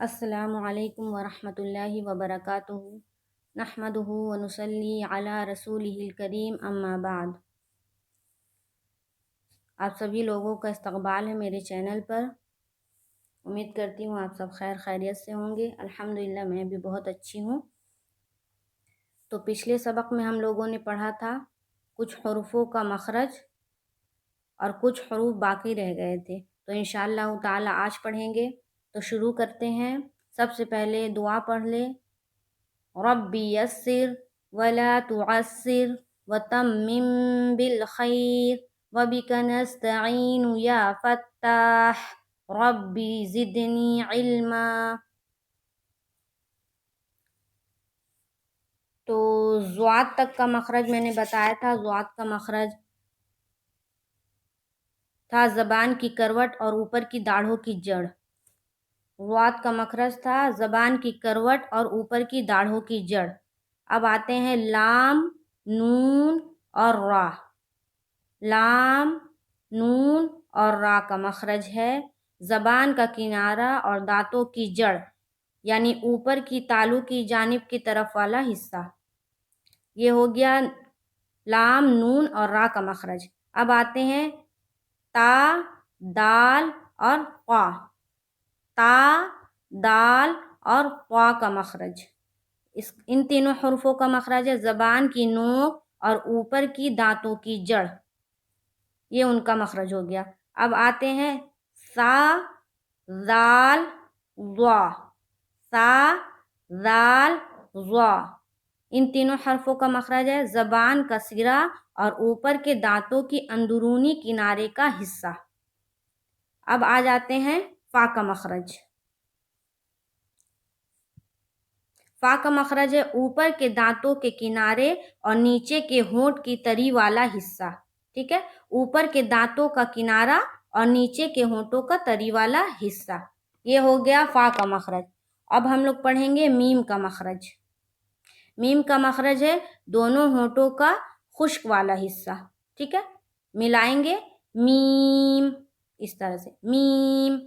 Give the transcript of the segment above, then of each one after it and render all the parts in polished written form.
السلام علیکم ورحمۃ اللہ وبرکاتہ نحمدہ ونصلی علی رسولہ الکریم اما بعد۔ آپ سبھی لوگوں کا استقبال ہے میرے چینل پر۔ امید کرتی ہوں آپ سب خیر خیریت سے ہوں گے۔ الحمدللہ میں بھی بہت اچھی ہوں۔ تو پچھلے سبق میں ہم لوگوں نے پڑھا تھا کچھ حروفوں کا مخرج اور کچھ حروف باقی رہ گئے تھے، تو انشاءاللہ تعالی آج پڑھیں گے۔ تو شروع کرتے ہیں۔ سب سے پہلے دعا پڑھ لے، ربی یسر ولا تعسر وتمم بالخیر وبک نستعین یا فتاح ربی زدنی علما۔ تو ضاد تک کا مخرج میں نے بتایا تھا۔ ضاد کا مخرج تھا زبان کی کروٹ اور اوپر کی داڑھوں کی جڑ۔ ضاد کا مخرج تھا زبان کی کروٹ اور اوپر کی داڑھوں کی جڑ۔ اب آتے ہیں لام، نون اور را۔ لام، نون اور را کا مخرج ہے زبان کا کنارہ اور دانتوں کی جڑ، یعنی اوپر کی تالو کی جانب کی طرف والا حصہ۔ یہ ہو گیا لام، نون اور را کا مخرج۔ اب آتے ہیں تا، دال اور قا۔ تا، دال اور قا کا مخرج۔ ان تینوں حروفوں کا مخرج ہے زبان کی نوک اور اوپر کی دانتوں کی جڑ، یہ ان کا مخرج ہو گیا۔ اب آتے ہیں سا، زال، ضا۔ سا، زال، ضا۔ ان تینوں حرفوں کا مخرج ہے زبان کا سرا اور اوپر کے دانتوں کی اندرونی کنارے کا حصہ۔ اب آ جاتے ہیں فا کا مخرج۔ فا کا مخرج ہے اوپر کے دانتوں کے کنارے اور نیچے کے ہونٹ کی تری والا حصہ۔ ٹھیک ہے، اوپر کے دانتوں کا کنارہ اور نیچے کے ہونٹوں کا تری والا حصہ، یہ ہو گیا فا کا مخرج۔ اب ہم لوگ پڑھیں گے میم کا مخرج۔ میم کا مخرج ہے دونوں ہونٹوں کا خشک والا حصہ۔ ٹھیک ہے، ملائیں گے میم، اس طرح سے میم۔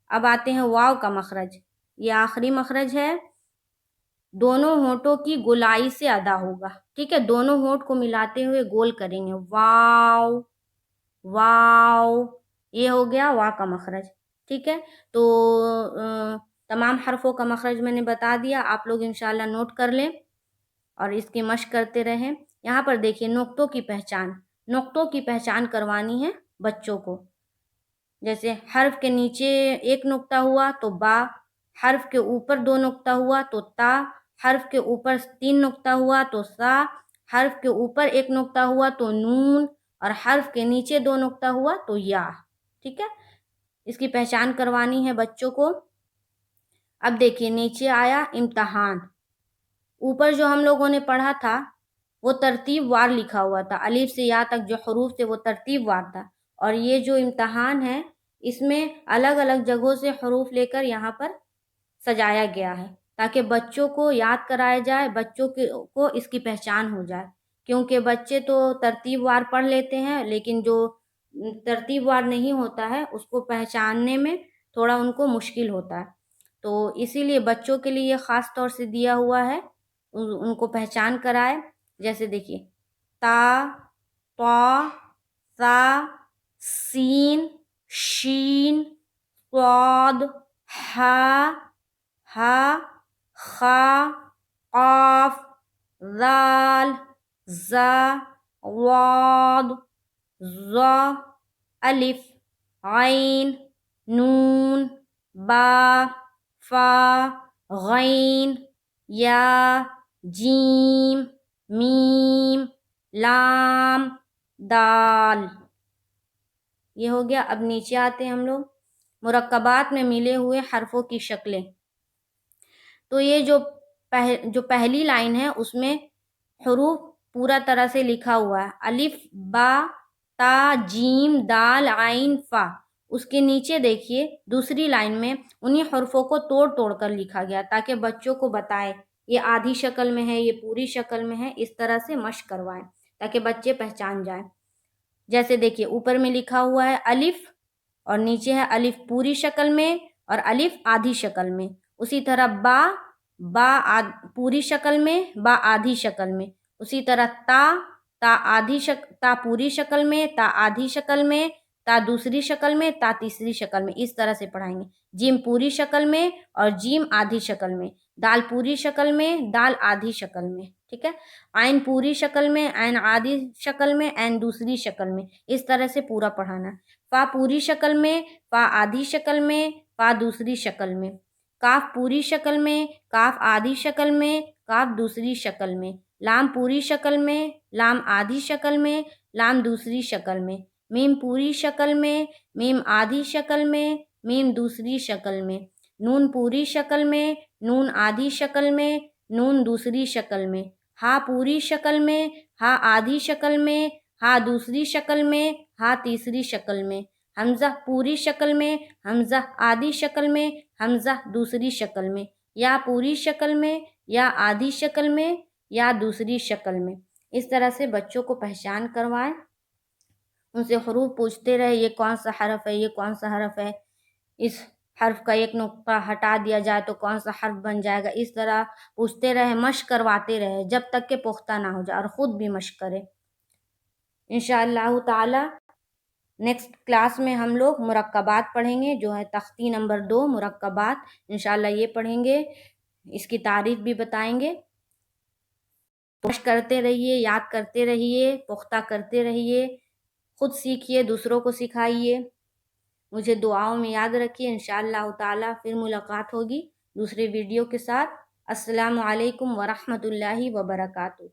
اب آتے ہیں واو کا مخرج۔ یہ آخری مخرج ہے، دونوں ہونٹوں کی گولائی سے ادا ہوگا۔ ٹھیک ہے، دونوں ہونٹ کو ملاتے ہوئے گول کریں گے، واو، واو۔ یہ ہو گیا وا کا مخرج۔ ٹھیک ہے، تو تمام حرفوں کا مخرج میں نے بتا دیا، آپ لوگ انشاءاللہ نوٹ کر لیں اور اس کی مشق کرتے رہیں۔ یہاں پر دیکھیے نقطوں کی پہچان، نقطوں کی پہچان کروانی ہے بچوں کو۔ جیسے حرف کے نیچے ایک نقطہ ہوا تو با، حرف کے اوپر دو نقطہ ہوا تو تا، حرف کے اوپر 3 نقطہ ہوا تو سا، حرف کے اوپر ایک نقطہ ہوا تو نون، اور حرف کے نیچے 2 نقطہ ہوا تو یا۔ ٹھیک ہے، اس کی پہچان کروانی ہے بچوں کو۔ اب دیکھیے نیچے آیا امتحان۔ اوپر جو ہم لوگوں نے پڑھا تھا وہ ترتیب وار لکھا ہوا تھا، الف سے یا تک جو حروف تھے وہ ترتیب وار تھا، اور یہ جو امتحان ہے اس میں الگ الگ جگہوں سے حروف لے کر یہاں پر سجایا گیا ہے تاکہ بچوں کو یاد کرایا جائے، بچوں کو اس کی پہچان ہو جائے، کیونکہ بچے تو ترتیب وار پڑھ لیتے ہیں لیکن جو ترتیب وار نہیں ہوتا ہے اس کو پہچاننے میں تھوڑا ان کو مشکل ہوتا ہے، تو اسی لیے بچوں کے لیے خاص طور سے دیا ہوا ہے، ان کو پہچان کرائے۔ جیسے دیکھیے تا، طا، ثا، سین، شین، صاد، ہا، ہا، خا، قاف، ذال، زا، واض، ظا، الف، عین، نون، با، فا، غین، یا، جیم، میم، لام، دال۔ یہ ہو گیا۔ اب نیچے آتے ہیں ہم لوگ مرکبات میں ملے ہوئے حرفوں کی شکلیں۔ تو یہ جو پہلی لائن ہے اس میں حروف پورا طرح سے لکھا ہوا ہے، الف، با، تا، جیم، دال، عین، فا۔ اس کے نیچے دیکھیے دوسری لائن میں انہی حرفوں کو توڑ توڑ کر لکھا گیا تاکہ بچوں کو بتائے یہ آدھی شکل میں ہے، یہ پوری شکل میں ہے، اس طرح سے مشق کروائیں تاکہ بچے پہچان جائیں۔ جیسے دیکھیے اوپر میں لکھا ہوا ہے الف اور نیچے ہے الف پوری شکل میں اور الف آدھی شکل میں، اسی طرح پوری شکل میں، با آدھی شکل میں. اسی طرح تا پوری شکل میں، تا آدھی شکل میں، تا دوسری شکل میں، تا تیسری شکل میں. اس طرح سے پڑھائیں گے. جیم پوری شکل میں اور جیم آدھی شکل میں. دال پوری شکل میں، دال آدھی شکل میں. ٹھیک ہے. عین پوری شکل میں، عین آدھی شکل میں، عین دوسری شکل میں. اس طرح سے پورا پڑھانا. فا پوری شکل میں، فا آدھی شکل میں، فا دوسری شکل میں. کاف پوری شکل میں، کاف آدھی شکل میں، کاف دوسری شکل میں. لام پوری شکل میں، لام آدھی شکل میں، لام دوسری شکل میں. میم پوری شکل میں، میم آدھی شکل میں، میم دوسری شکل میں. نون پوری شکل میں، نون آدھی شکل میں، نون دوسری شکل میں. ہا پوری شکل میں، ہا آدھی شکل میں، ہا دوسری شکل میں، ہا تیسری شکل میں. حمزہ پوری شکل میں، حمزہ آدھی شکل میں، حمزہ دوسری شکل میں. یا پوری شکل میں، یا آدھی شکل میں، یا دوسری شکل میں. اس طرح سے بچوں کو پہچان کروائیں. ان سے حروف پوچھتے رہے یہ کون سا حرف ہے، یہ کون سا حرف ہے، اس حرف کا ایک نقطہ ہٹا دیا جائے تو کون سا حرف بن جائے گا. اس طرح پوچھتے رہے، مشق کرواتے رہے جب تک کہ پختہ نہ ہو جائے، اور خود بھی مشق کرے. انشاءاللہ تعالی نیکسٹ کلاس میں ہم لوگ مرکبات پڑھیں گے، جو ہے تختی نمبر 2 مرکبات. انشاءاللہ یہ پڑھیں گے، اس کی تعریف بھی بتائیں گے. مشق کرتے رہیے، یاد کرتے رہیے، پختہ کرتے رہیے، خود سیکھیے، دوسروں کو سکھائیے. مجھے دعاؤں میں یاد رکھیے. انشاءاللہ تعالی پھر ملاقات ہوگی دوسرے ویڈیو کے ساتھ. السلام علیکم ورحمۃ اللہ وبرکاتہ.